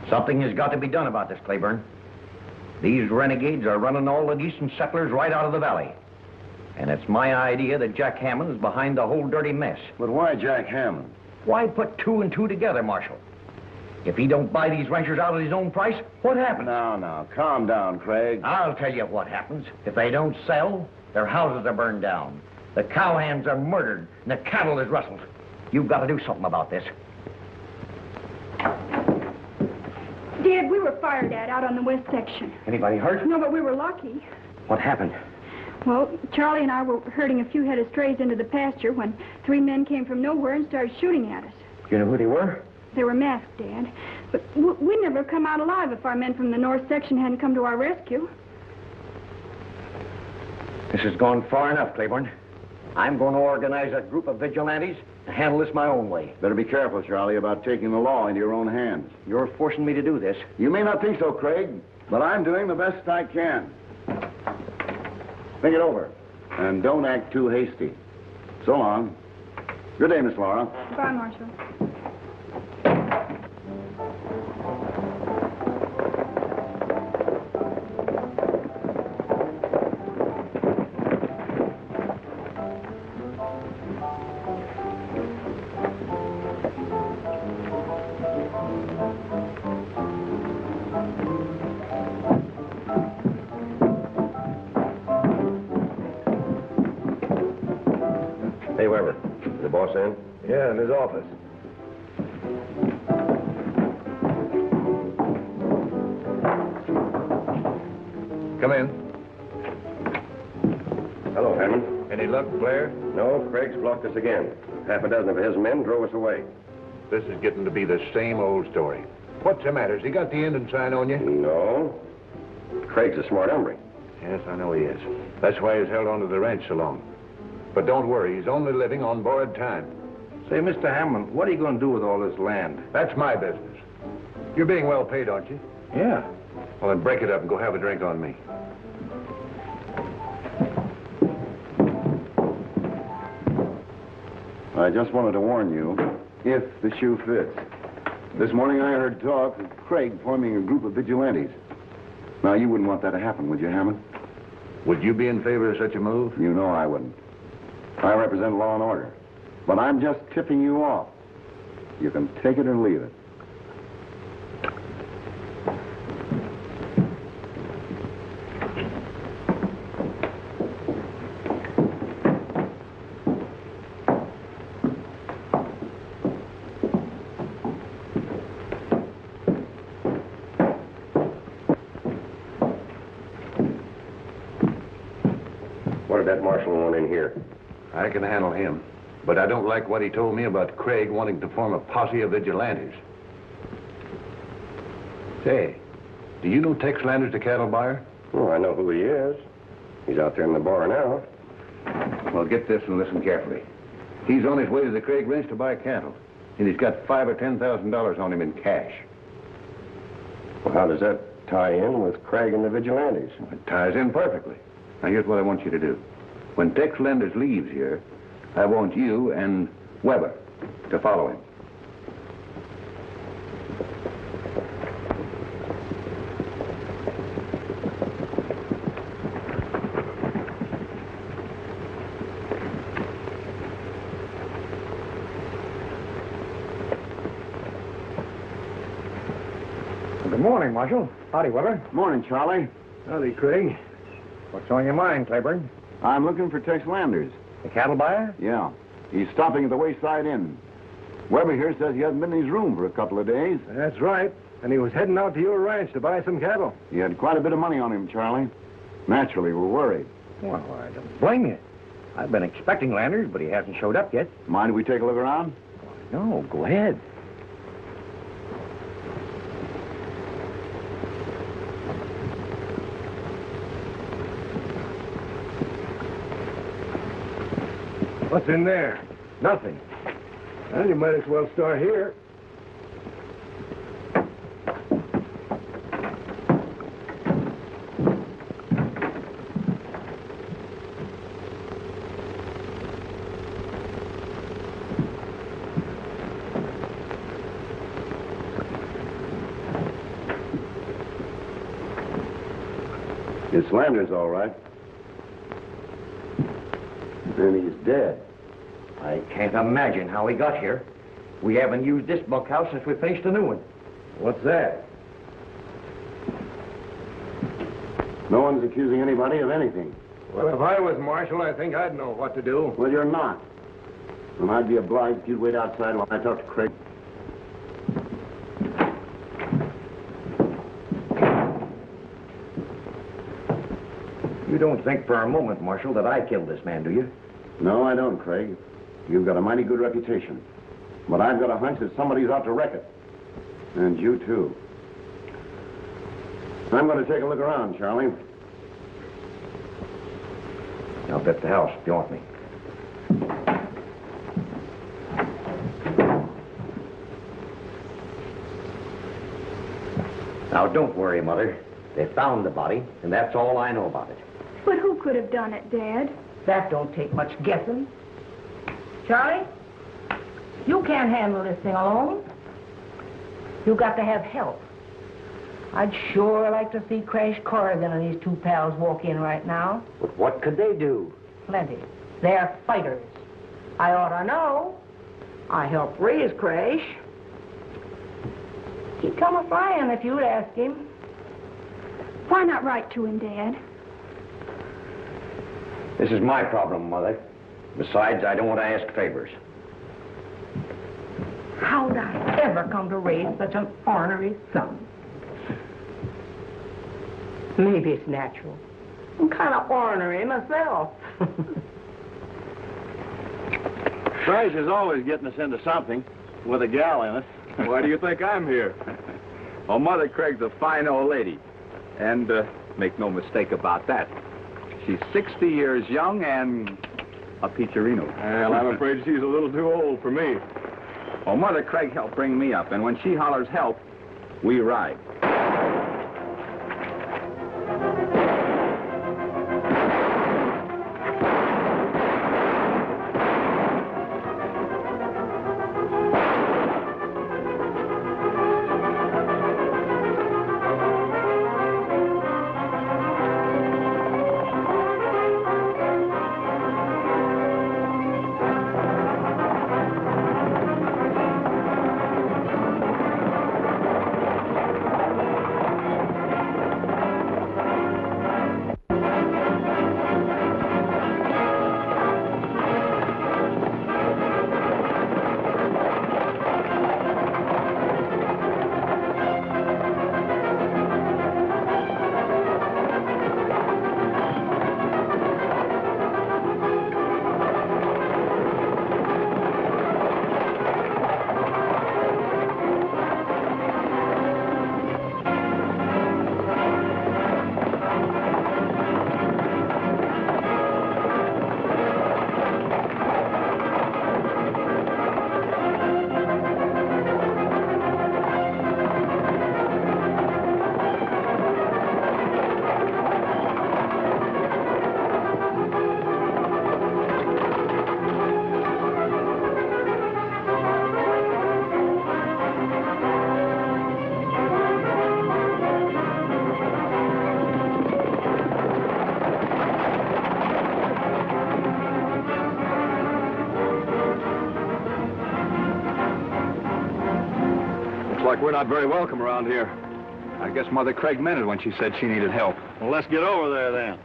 Something has got to be done about this, Claiborne. These renegades are running all the decent settlers right out of the valley. And it's my idea that Jack Hammond is behind the whole dirty mess. But why Jack Hammond? Why put 2 and 2 together, Marshal? If he don't buy these ranchers out at his own price, what happens? Now, calm down, Craig. I'll tell you what happens. If they don't sell, their houses are burned down. The cowhands are murdered, and the cattle is rustled. You've got to do something about this. Dad, we were fired at out on the west section. Anybody hurt? No, but we were lucky. What happened? Well, Charlie and I were herding a few head of strays into the pasture when 3 men came from nowhere and started shooting at us. You know who they were? They were masked, Dad. But we'd never come out alive if our men from the north section hadn't come to our rescue. This has gone far enough, Claiborne. I'm going to organize a group of vigilantes and handle this my own way. Better be careful, Charlie, about taking the law into your own hands. You're forcing me to do this. You may not think so, Craig, but I'm doing the best I can. Think it over, and don't act too hasty. So long. Good day, Miss Laura. Bye, Marshal. Hey, Weber, is the boss in? Yeah, in his office. Come in. Hello, Hammond. Any luck, Blair? No, Craig's blocked us again. Half a dozen of his men drove us away. This is getting to be the same old story. What's the matter? Has he got the Indian sign on you? No. Craig's a smart hombre. Yes, I know he is. That's why he's held on to the ranch so long. But don't worry, he's only living on borrowed time. Say, Mr. Hammond, what are you going to do with all this land? That's my business. You're being well paid, aren't you? Yeah. Well, then break it up and go have a drink on me. I just wanted to warn you, if the shoe fits. This morning I heard talk of Craig forming a group of vigilantes. Now, you wouldn't want that to happen, would you, Hammond? Would you be in favor of such a move? You know I wouldn't. I represent law and order. But I'm just tipping you off. You can take it or leave it. What did that marshal want in here? I can handle him. But I don't like what he told me about Craig wanting to form a posse of vigilantes. Say, do you know Tex Landers, the cattle buyer? Oh, I know who he is. He's out there in the bar now. Well, get this and listen carefully. He's on his way to the Craig ranch to buy cattle. And he's got $5,000 or $10,000 on him in cash. Well, how does that tie in with Craig and the vigilantes? It ties in perfectly. Now, here's what I want you to do. When Tex Landers leaves here, I want you and Weber to follow him. Good morning, Marshal. Howdy, Weber. Morning, Charlie. Howdy, Craig. What's on your mind, Claiborne? I'm looking for Tex Landers. The cattle buyer? Yeah. He's stopping at the Wayside Inn. Weber here says he hasn't been in his room for a couple of days. That's right. And he was heading out to your ranch to buy some cattle. He had quite a bit of money on him, Charlie. Naturally, we're worried. Well, I don't blame you. I've been expecting Landers, but he hasn't showed up yet. Mind if we take a look around? No, go ahead. What's in there? Nothing. Well, you might as well start here. It's Landers, all right. And he's dead. I can't imagine how he got here. We haven't used this bunkhouse since we finished the new one. What's that? No one's accusing anybody of anything. Well, if I was Marshal, I think I'd know what to do. Well, you're not. And I'd be obliged if you'd wait outside while I talk to Craig. You don't think for a moment, Marshal, that I killed this man, do you? No, I don't, Craig. You've got a mighty good reputation. But I've got a hunch that somebody's out to wreck it. And you, too. I'm going to take a look around, Charlie. I'll bet the house if you want me. Now, don't worry, Mother. They found the body, and that's all I know about it. But who could have done it, Dad? That don't take much guessing. Charlie, you can't handle this thing alone. You got to have help. I'd sure like to see Crash Corrigan and his two pals walk in right now. But what could they do? Plenty. They're fighters. I ought to know. I helped raise Crash. He'd come a-flying if you'd ask him. Why not write to him, Dad? This is my problem, Mother. Besides, I don't want to ask favors. How'd I ever come to raise such an ornery son? Maybe it's natural. I'm kind of ornery myself. Crash is always getting us into something with a gal in it. Why do you think I'm here? Well, Mother Craig's a fine old lady. And make no mistake about that. She's 60 years young and a peacherino. Well, I'm afraid she's a little too old for me. Well, Mother Craig helped bring me up, and when she hollers help, we ride. Like we're not very welcome around here. I guess Mother Craig meant it when she said she needed help. Well, let's get over there, then.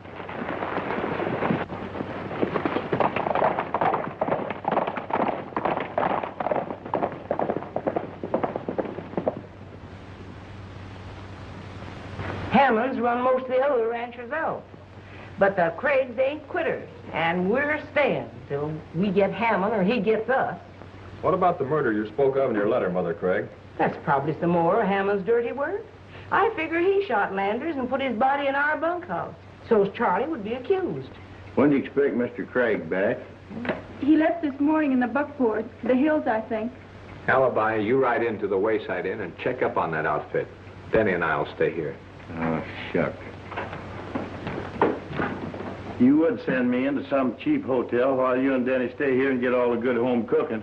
Hammond's run most of the other ranchers out. But the Craigs ain't quitters, and we're staying till we get Hammond or he gets us. What about the murder you spoke of in your letter, Mother Craig? That's probably some more of Hammond's dirty work. I figure he shot Landers and put his body in our bunkhouse, so's Charlie would be accused. When do you expect Mr. Craig back? He left this morning in the buckboard. The hills, I think. Alibi, you ride into the Wayside Inn and check up on that outfit. Denny and I'll stay here. Oh, shucks. You would send me into some cheap hotel while you and Denny stay here and get all the good home cooking.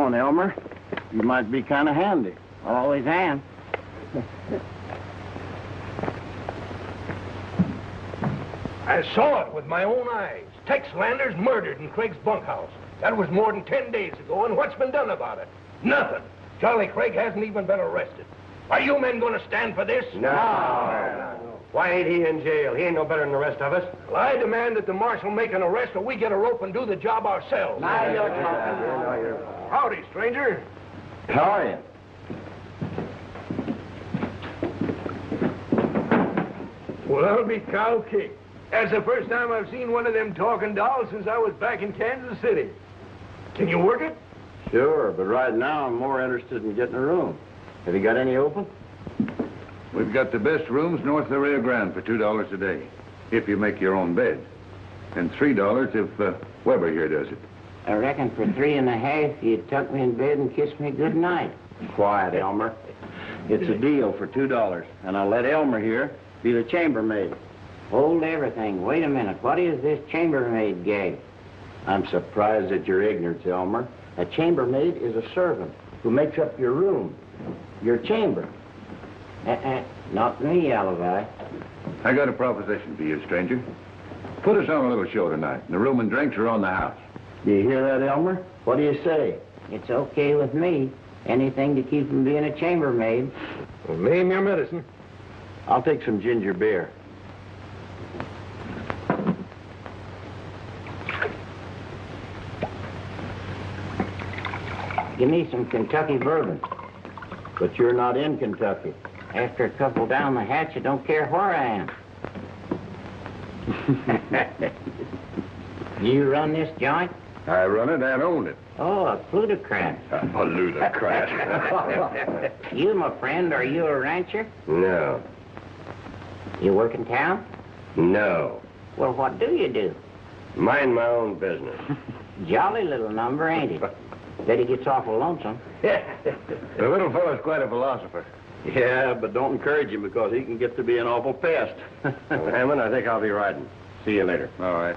on, Elmer. You might be kind of handy. Always am. I saw it with my own eyes. Tex Landers murdered in Craig's bunkhouse. That was more than 10 days ago, and what's been done about it? Nothing. Charlie Craig hasn't even been arrested. Are you men going to stand for this? No. Why ain't he in jail? He ain't no better than the rest of us. Well, I demand that the marshal make an arrest or we get a rope and do the job ourselves. Now you're talking. Howdy, stranger. How are you? Well, I'll be cow kicked. That's the first time I've seen one of them talking dolls since I was back in Kansas City. Can you work it? Sure, but right now I'm more interested in getting a room. Have you got any open? We've got the best rooms north of the Rio Grande for $2 a day, if you make your own bed. And $3 if Weber here does it. I reckon for 3.5, you'd tuck me in bed and kiss me good night. Quiet, Elmer. It's a deal for $2, and I'll let Elmer here be the chambermaid. Hold everything. Wait a minute. What is this chambermaid gag? I'm surprised at your ignorance, Elmer. A chambermaid is a servant who makes up your room, your chamber. Not me, Alibi. I got a proposition for you, stranger. Put us on a little show tonight, and the room and drinks are on the house. Do you hear that, Elmer? What do you say? It's okay with me. Anything to keep from being a chambermaid. Well, name your medicine. I'll take some ginger beer. Give me some Kentucky bourbon. But you're not in Kentucky. After a couple down the hatch, I don't care where I am. You run this joint? I run it and own it. Oh, a plutocrat. A ludicrat. You, my friend, are you a rancher? No. You work in town? No. Well, what do you do? Mind my own business. Jolly little number, ain't it? Bet he gets awful lonesome. The little fellow's quite a philosopher. Yeah, but don't encourage him because he can get to be an awful pest. Well, Hammond, I think I'll be riding. See you later. All right.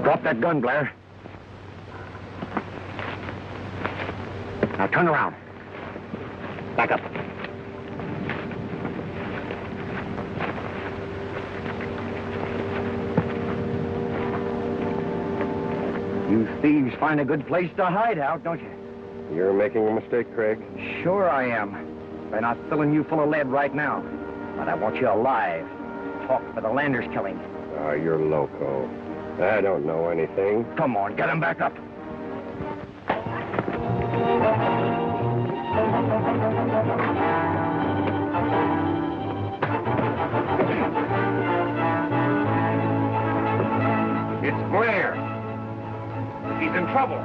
Drop that gun, Blair. Now turn around. Back up. You thieves find a good place to hide out, don't you? You're making a mistake, Craig. Sure I am. By not filling you full of lead right now. But I want you alive. Talk for the Landers killing. Oh, you're loco. I don't know anything. Come on, get him back up. It's Blair. He's He's in trouble.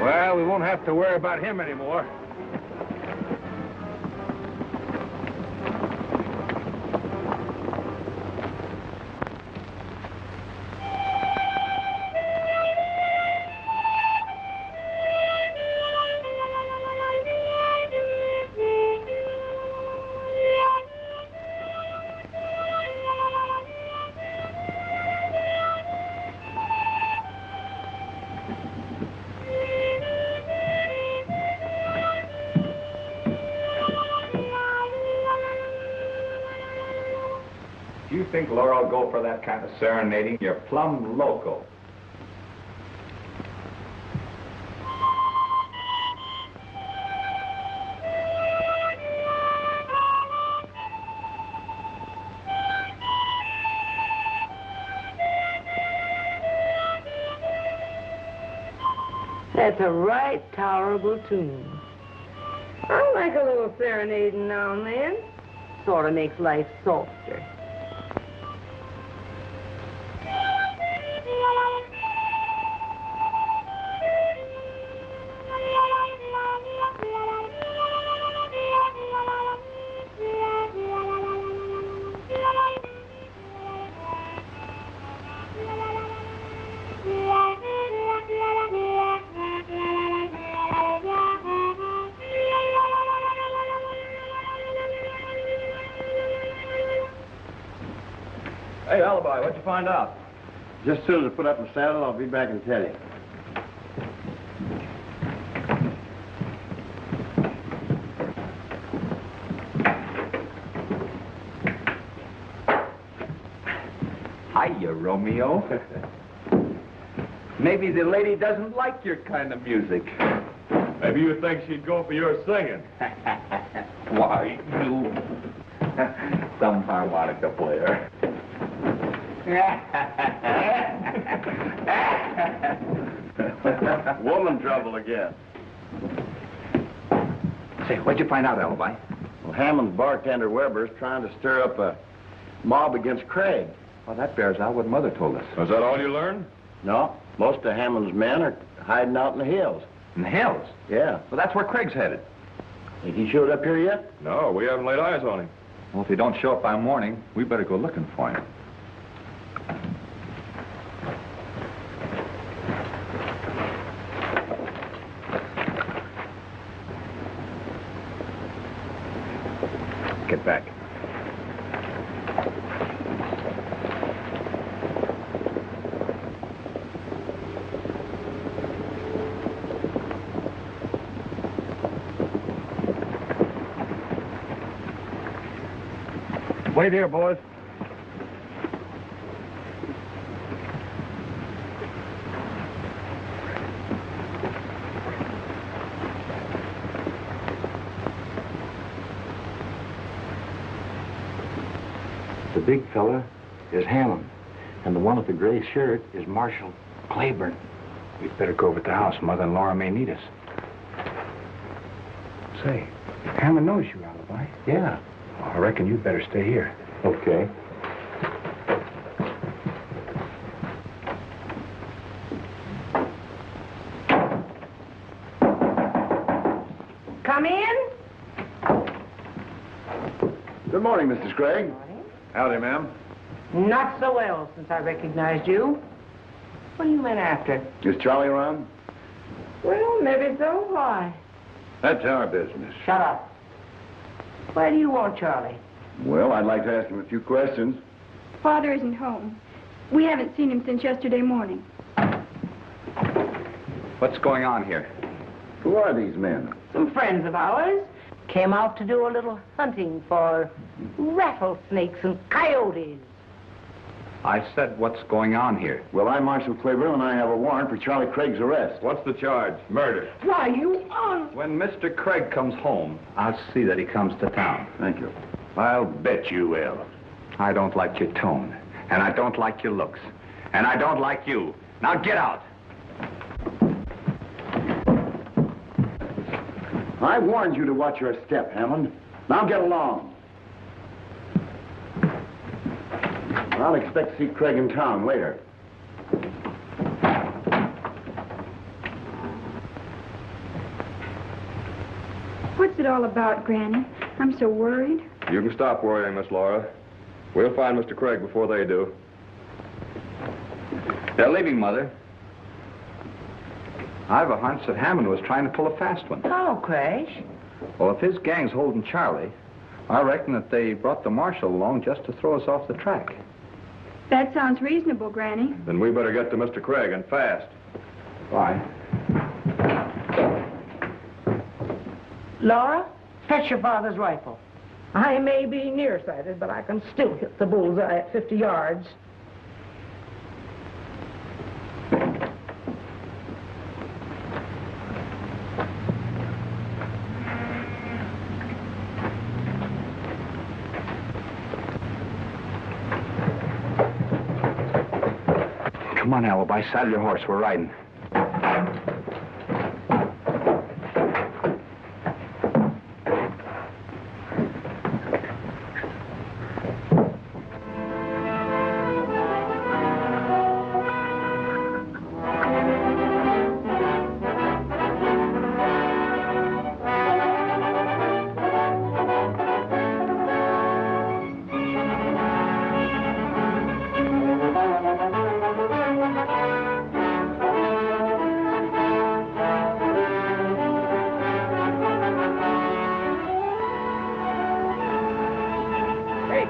Well, we won't have to worry about him anymore. You think Laura will go for that kind of serenading? You're plumb loco. That's a right tolerable tune. I like a little serenading now and then. Sort of makes life softer. Hey, Alibi, what'd you find out? Just as soon as I put up the saddle, I'll be back and tell you. Hiya, Romeo. Maybe the lady doesn't like your kind of music. Maybe you think she'd go for your singing. Why, you... Some harmonica player. Woman trouble again. Say, what'd you find out, Alibi? Well, Hammond's bartender Weber's trying to stir up a mob against Craig. Well, that bears out what Mother told us. Was that all you learned? No, most of Hammond's men are hiding out in the hills. In the hills? Yeah. Well, that's where Craig's headed. Think he showed up here yet? No, we haven't laid eyes on him. Well, if he don't show up by morning, we better go looking for him. Get back. Wait here, boys. The big fella is Hammond, and the one with the gray shirt is Marshal Claiborne. We'd better go over to the house. Mother and Laura may need us. Say, Hammond knows you, Alibi. Yeah. Well, I reckon you'd better stay here. Okay. Come in. Good morning, Mrs. Craig. Howdy, ma'am. Not so well since I recognized you. What are you men after? Is Charlie around? Well, maybe so. Why? That's our business. Shut up. Why do you want Charlie? Well, I'd like to ask him a few questions. Father isn't home. We haven't seen him since yesterday morning. What's going on here? Who are these men? Some friends of ours came out to do a little hunting for rattlesnakes and coyotes. I said, what's going on here? Well, I'm Marshal Claiborne, and I have a warrant for Charlie Craig's arrest. What's the charge? Murder. Why, you are... When Mr. Craig comes home, I'll see that he comes to town. Thank you. I'll bet you will. I don't like your tone, and I don't like your looks, and I don't like you. Now get out. I warned you to watch your step, Hammond. Now get along. I'll expect to see Craig in town later. What's it all about, Granny? I'm so worried. You can stop worrying, Miss Laura. We'll find Mr. Craig before they do. They're leaving, Mother. I've a hunch that Hammond was trying to pull a fast one. How, Crash? Well, if his gang's holding Charlie, I reckon that they brought the marshal along just to throw us off the track. That sounds reasonable, Granny. Then we better get to Mr. Craig, and fast. Why? Laura, fetch your father's rifle. I may be nearsighted, but I can still hit the bullseye at 50 yards. Come on, Alibi. Saddle your horse. We're riding.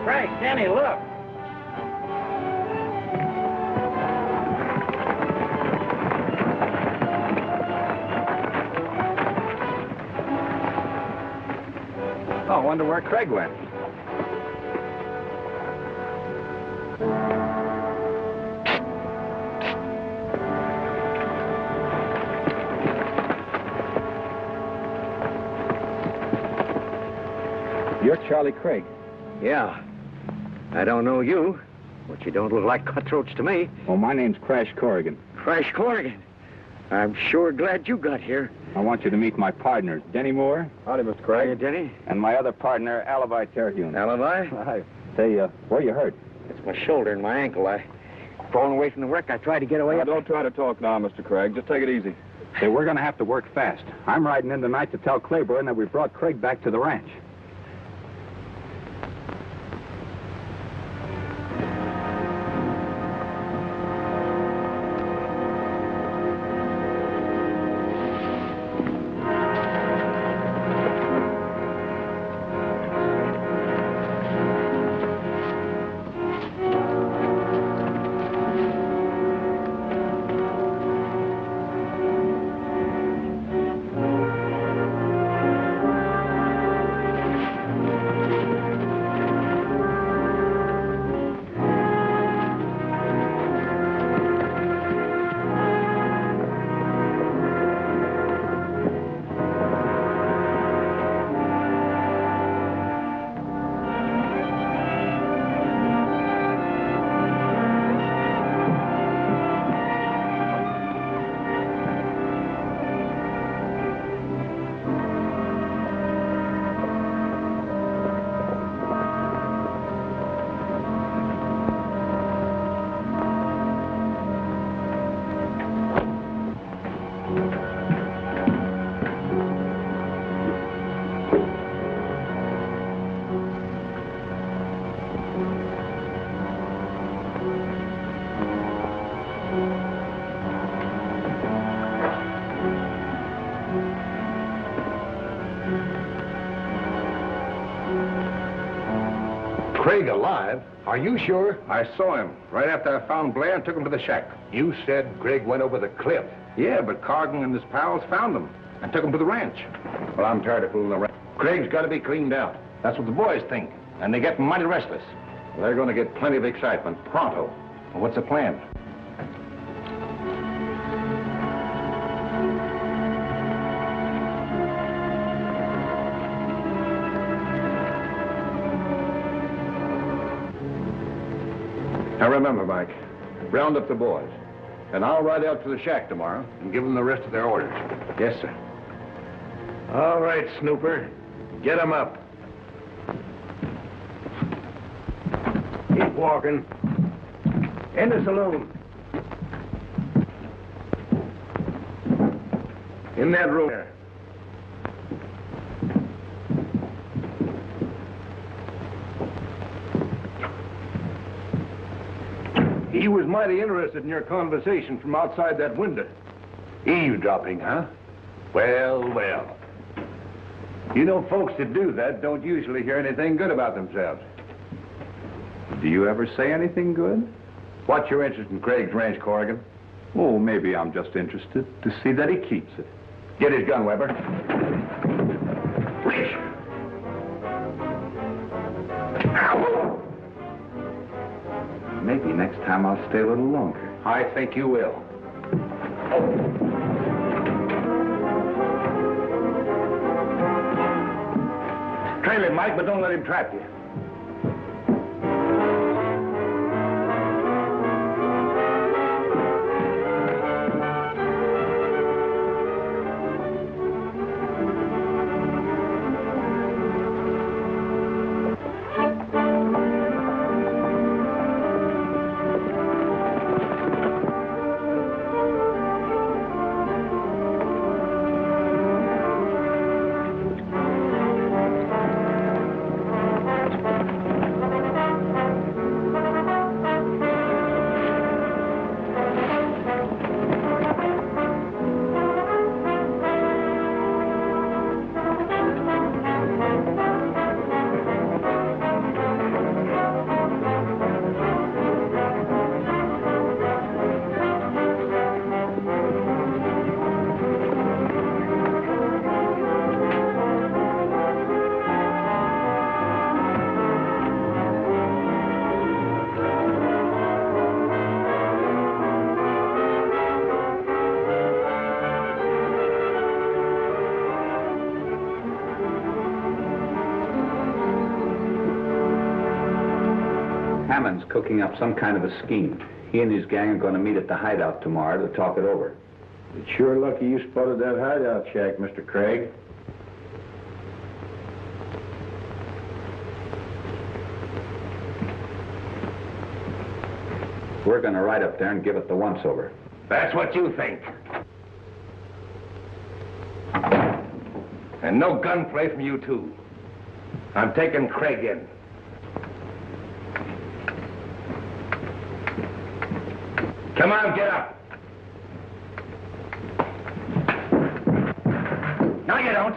Craig, Denny, look. Oh, I wonder where Craig went. You're Charlie Craig. Yeah. I don't know you, but you don't look like cutthroats to me. Well, my name's Crash Corrigan. Crash Corrigan. I'm sure glad you got here. I want you to meet my partners, Denny Moore. Howdy, Mr. Craig. Hiya, Denny. And my other partner, Alibi Terhune. Alibi? Hi. Say, where you hurt? It's my shoulder and my ankle. Crawling away from the wreck, I tried to get away. Don't try to talk now, Mr. Craig. Just take it easy. Say, we're going to have to work fast. I'm riding in tonight to tell Claiborne that we brought Craig back to the ranch. Craig alive? Are you sure? I saw him right after I found Blair and took him to the shack. You said Craig went over the cliff. Yeah, but Corrigan and his pals found him and took him to the ranch. Well, I'm tired of fooling around. Craig's got to be cleaned out. That's what the boys think, and they get mighty restless. They're going to get plenty of excitement pronto. Well, what's the plan? Now remember, Mike, round up the boys, and I'll ride out to the shack tomorrow and give them the rest of their orders. Yes, sir. All right, Snooper. Get him up. Keep walking. In the saloon. In that room there. He was mighty interested in your conversation from outside that window. Eavesdropping, huh? Well, well. You know, folks that do that don't usually hear anything good about themselves. Do you ever say anything good? What's your interest in Craig's ranch, Corrigan? Oh, maybe I'm just interested to see that he keeps it. Get his gun, Weber. Reach! Ow! Maybe next time I'll stay a little longer. I think you will. Trail him, Mike, but don't let him trap you. Hammond's cooking up some kind of a scheme. He and his gang are going to meet at the hideout tomorrow to talk it over. It's sure lucky you spotted that hideout shack, Mr. Craig. We're going to ride up there and give it the once-over. That's what you think. And no gunplay from you two. I'm taking Craig in. Come on, get up. No, you don't.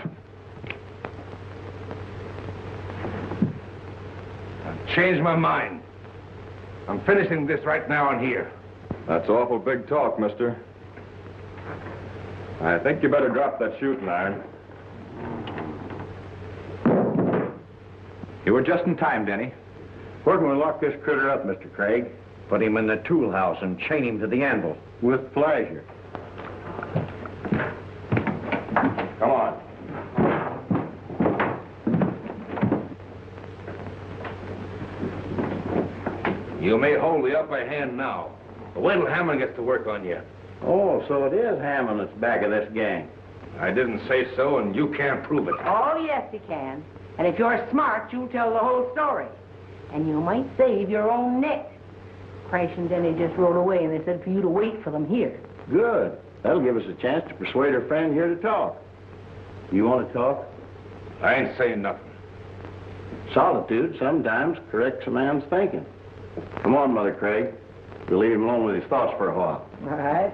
I've changed my mind. I'm finishing this right now and here. That's awful big talk, mister. I think you better drop that shooting iron. You were just in time, Denny. Where can we lock this critter up, Mr. Craig? Put him in the tool house and chain him to the anvil. With pleasure. Come on. You may hold the upper hand now. But wait till Hammond gets to work on you. Oh, so it is Hammond that's back of this gang. I didn't say so, and you can't prove it. Oh, yes, you can. And if you're smart, you'll tell the whole story. And you might save your own neck. Crash and Denny just rode away, and they said for you to wait for them here. Good. That'll give us a chance to persuade our friend here to talk. You want to talk? I ain't saying nothing. Solitude sometimes corrects a man's thinking. Come on, Mother Craig. We'll leave him alone with his thoughts for a while. All right.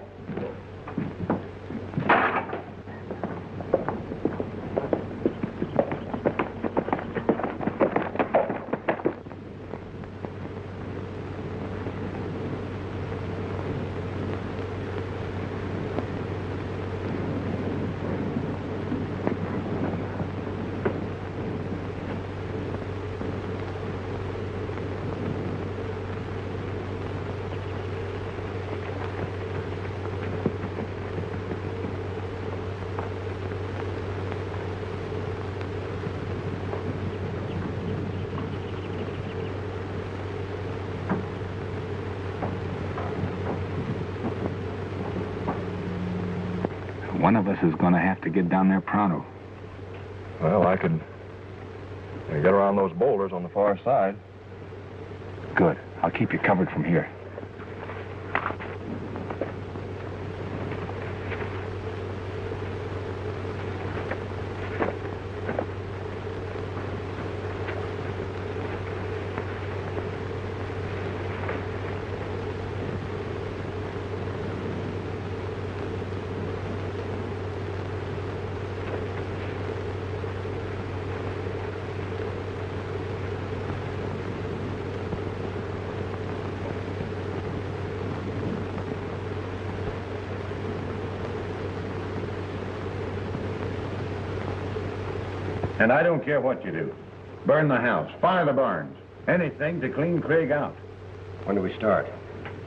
One of us is going to have to get down there pronto. Well, I could get around those boulders on the far side. Good. I'll keep you covered from here. And I don't care what you do. Burn the house, fire the barns, anything to clean Craig out. When do we start?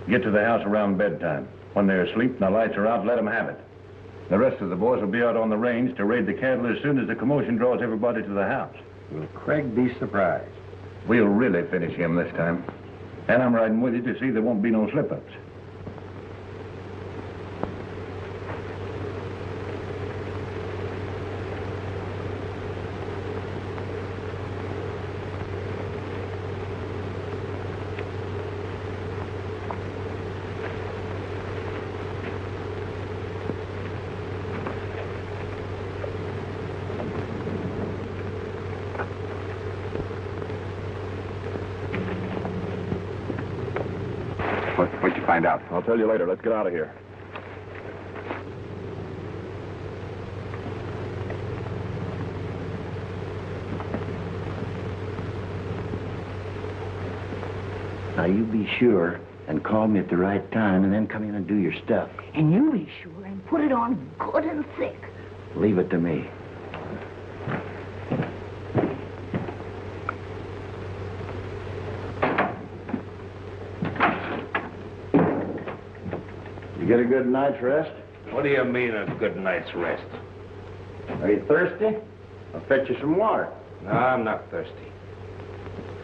Get to the house around bedtime. When they're asleep and the lights are out, let them have it. The rest of the boys will be out on the range to raid the cattle as soon as the commotion draws everybody to the house. Will Craig be surprised? We'll really finish him this time. And I'm riding with you to see there won't be no slip-ups. What'd you find out? I'll tell you later. Let's get out of here. Now, you be sure and call me at the right time and then come in and do your stuff. And you be sure and put it on good and thick. Leave it to me. You get a good night's rest? What do you mean a good night's rest? Are you thirsty? I'll fetch you some water. No, I'm not thirsty.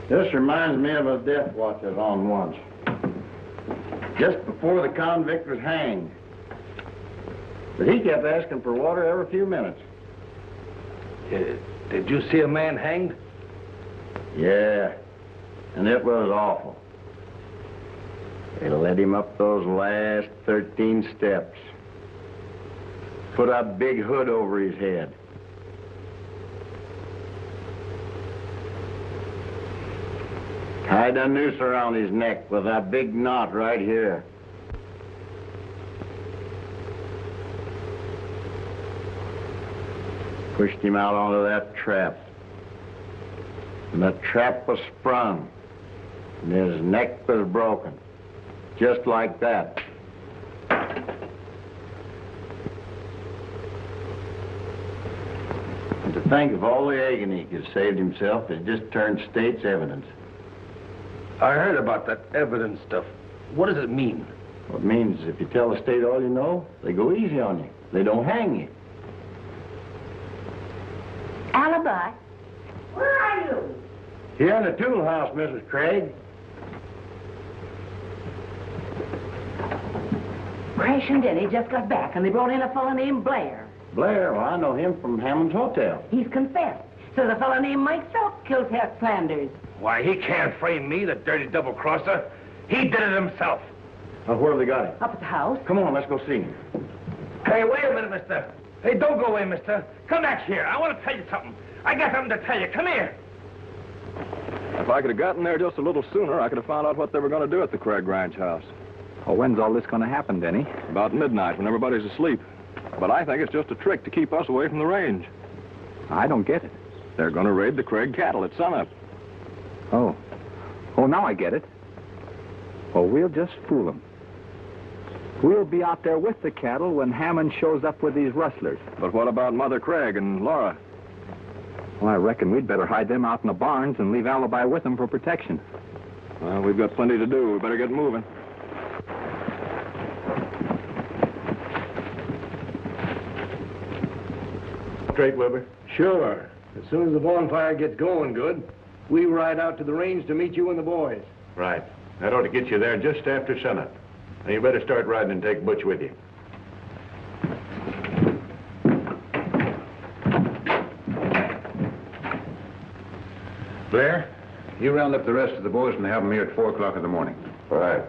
This reminds me of a death watch I was on once. Just before the convict was hanged. But he kept asking for water every few minutes. Did you see a man hanged? Yeah, and it was awful. They led him up those last 13 steps. Put a big hood over his head. Tied a noose around his neck with a big knot right here. Pushed him out onto that trap. And the trap was sprung. And his neck was broken. Just like that. And to think of all the agony he could saved himself, it just turned state's evidence. I heard about that evidence stuff. What does it mean? Well, it means if you tell the state all you know, they go easy on you. They don't hang you. Alibi, where are you? Here in the tool house, Mrs. Craig. Crash and Denny just got back, and they brought in a fellow named Blair. Blair? Well, I know him from Hammond's hotel. He's confessed. So the fellow named Mike Phelps killed Herc Flanders. Why, he can't frame me, the dirty double-crosser. He did it himself. Now, where have they got him? Up at the house. Come on, let's go see him. Hey, wait a minute, mister. Hey, don't go away, mister. Come back here. I want to tell you something. I got something to tell you. Come here. If I could have gotten there just a little sooner, I could have found out what they were going to do at the Craig Ranch house. Well, when's all this going to happen, Denny? About midnight, when everybody's asleep. But I think it's just a trick to keep us away from the range. I don't get it. They're going to raid the Craig cattle at sunup. Oh. Oh, now I get it. Well, we'll just fool them. We'll be out there with the cattle when Hammond shows up with these rustlers. But what about Mother Craig and Laura? Well, I reckon we'd better hide them out in the barns and leave Alibi with them for protection. Well, we've got plenty to do. We better get moving. Straight, Weber? Sure. As soon as the bonfire gets going good, we ride out to the range to meet you and the boys. Right. That ought to get you there just after sunup. Now, you better start riding and take Butch with you. Blair, you round up the rest of the boys and have them here at 4 o'clock in the morning. All right.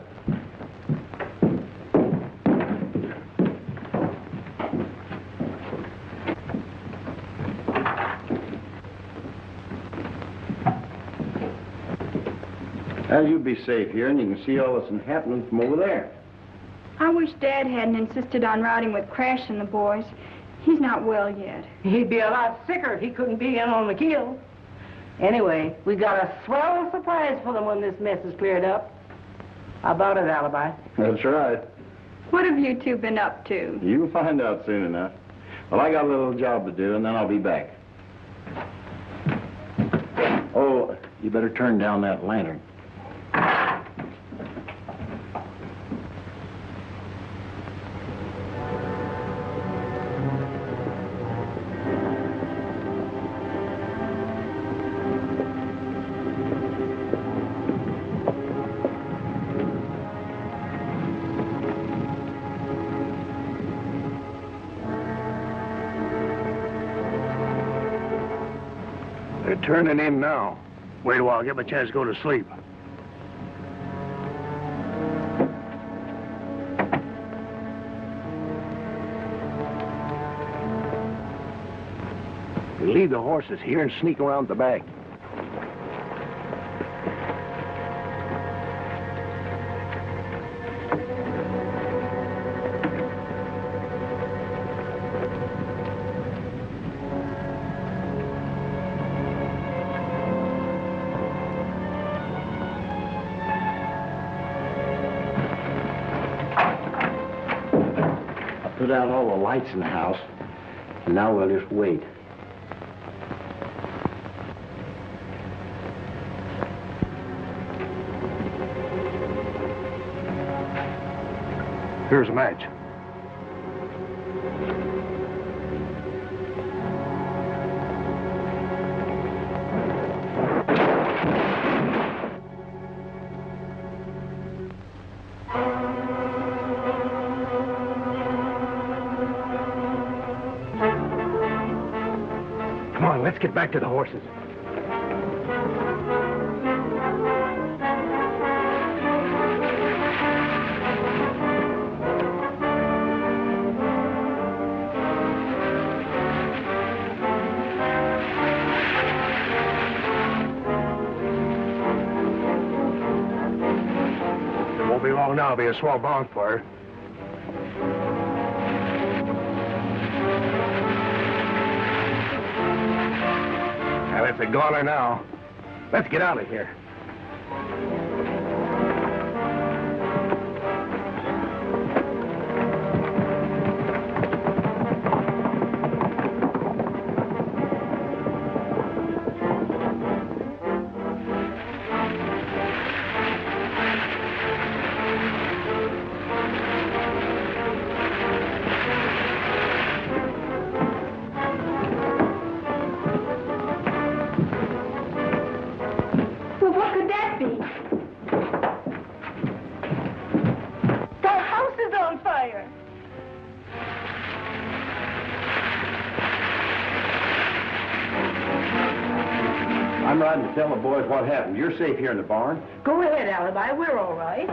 Now, you be safe here, and you can see all that's happening from over there. I wish Dad hadn't insisted on riding with Crash and the boys. He's not well yet. He'd be a lot sicker if he couldn't be in on the kill. Anyway, we got a swell surprise for them when this mess is cleared up. How about it, Alibi? That's right. What have you two been up to? You'll find out soon enough. Well, I got a little job to do, and then I'll be back. Oh, you better turn down that lantern. They're turning in now. Wait a while, I'll give them a chance to go to sleep. We leave the horses here and sneak around the back. Put out all the lights in the house, and now we'll just wait. Here's a match. Let's get back to the horses. It won't be long now. It'll be a swell bonfire. Well, it's a goner now. Let's get out of here. I'm riding to tell the boys what happened. You're safe here in the barn. Go ahead, Alibi. We're all right.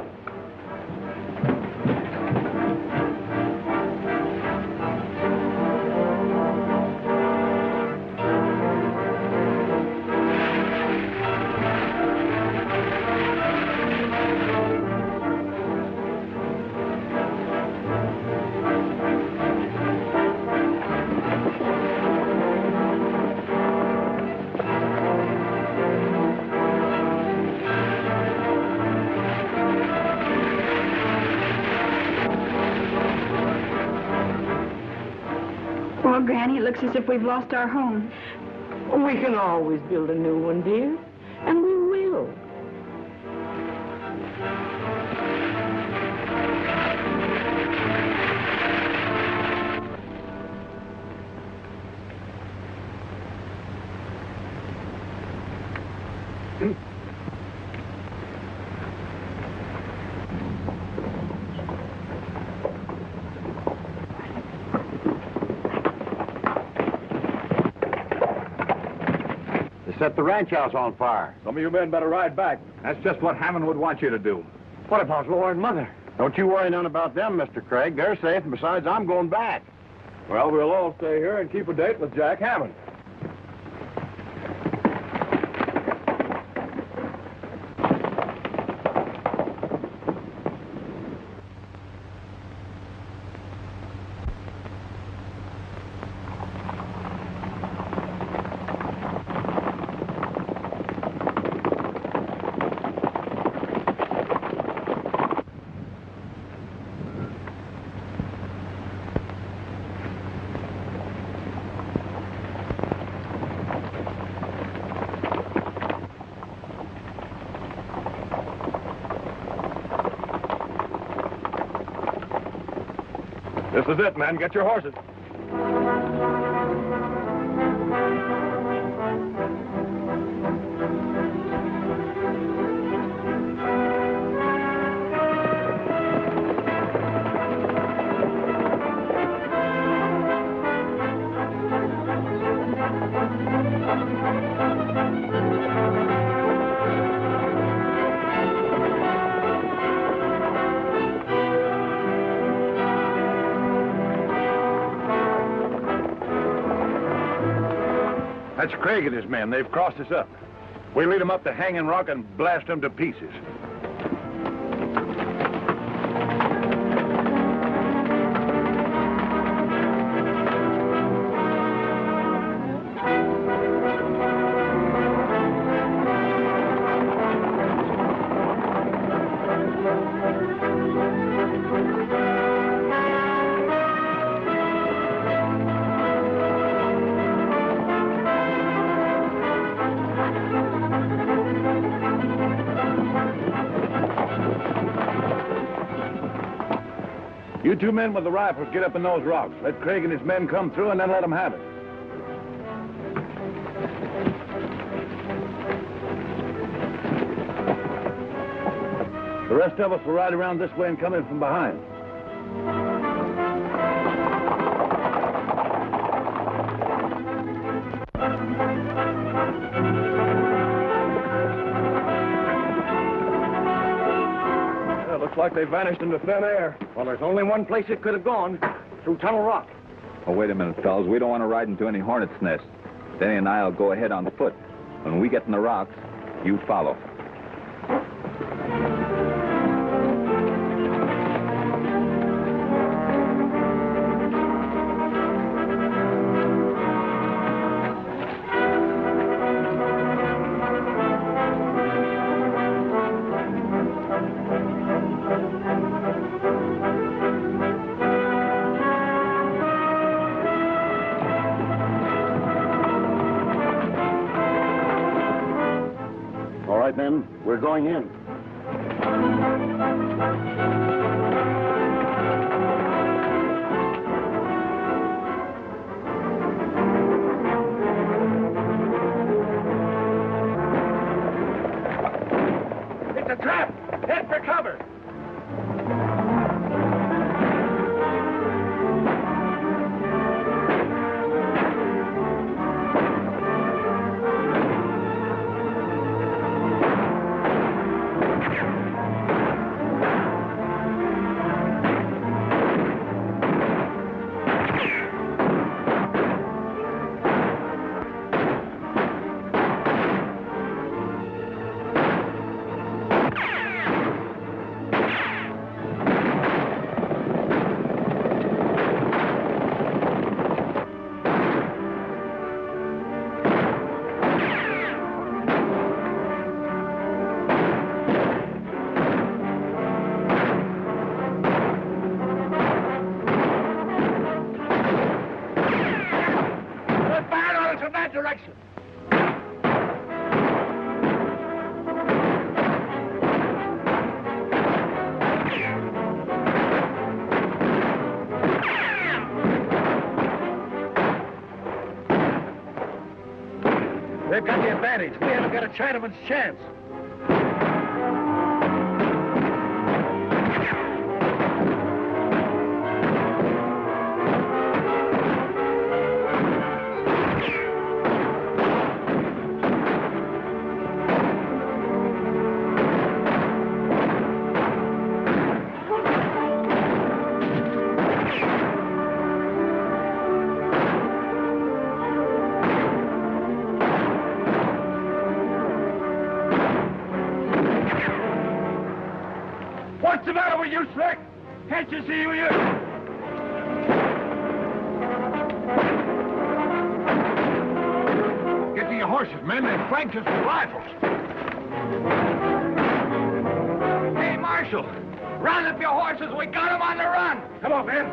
Well, Granny, it looks as if we've lost our home. We can always build a new one, dear. And we will. Set the ranch house on fire. Some of you men better ride back. That's just what Hammond would want you to do. What about Laura and Mother? Don't you worry none about them, Mr. Craig. They're safe, and besides, I'm going back. Well, we'll all stay here and keep a date with Jack Hammond. This is it, men. Get your horses. That's Craig and his men. They've crossed us up. We lead them up to Hanging Rock and blast them to pieces. You two men with the rifles, get up in those rocks. Let Craig and his men come through, and then let them have it. The rest of us will ride around this way and come in from behind. Looks like they vanished into thin air. Well, there's only one place it could have gone. Through Tunnel Rock. Oh, wait a minute, fellas. We don't want to ride into any hornet's nest. Denny and I'll go ahead on foot. When we get in the rocks, you follow. Men, we're going in. It's a trap! Head for cover! Direction. They've got the advantage. We haven't got a Chinaman's chance. What's the matter with you, Slick? Can't you see who you... Get to your horses, men. They're flanked us with rifles. Hey, Marshal. Round up your horses. We got them on the run. Come on, men.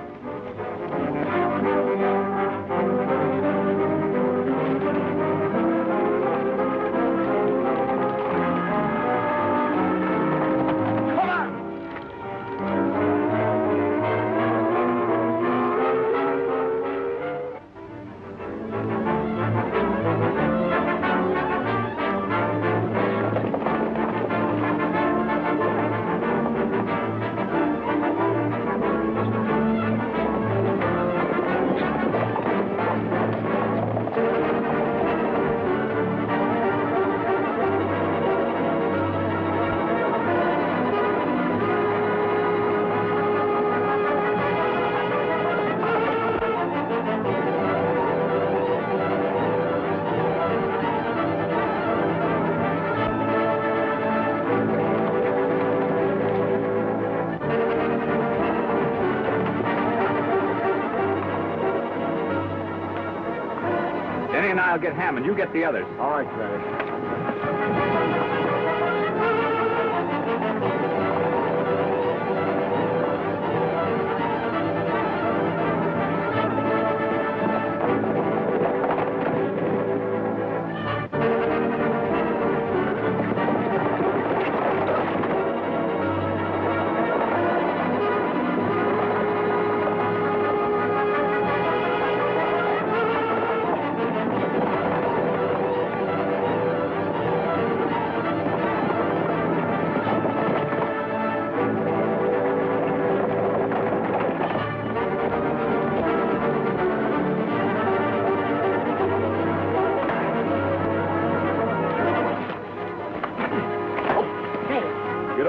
Denny and I'll get Hammond. You get the others. All right, Travis.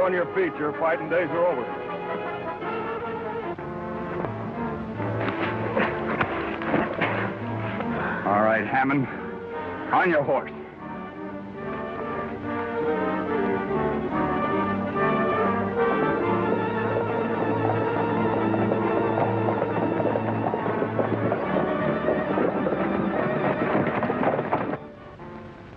on your feet. Your fighting days are over. All right, Hammond. On your horse.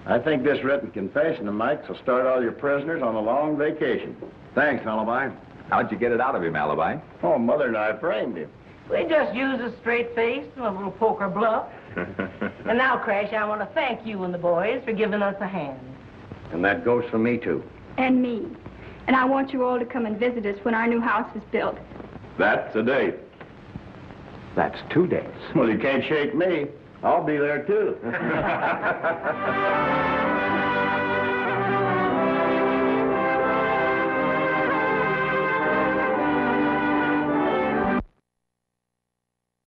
I think this written confession of Mike's will start all your prisoners on a long vacation. Thanks, Alibi. How'd you get it out of him, Alibi? Oh, Mother and I framed him. We just used a straight face and a little poker bluff. And now, Crash, I want to thank you and the boys for giving us a hand. And that goes for me, too. And me. And I want you all to come and visit us when our new house is built. That's a date. That's 2 days. Well, you can't shake me. I'll be there, too.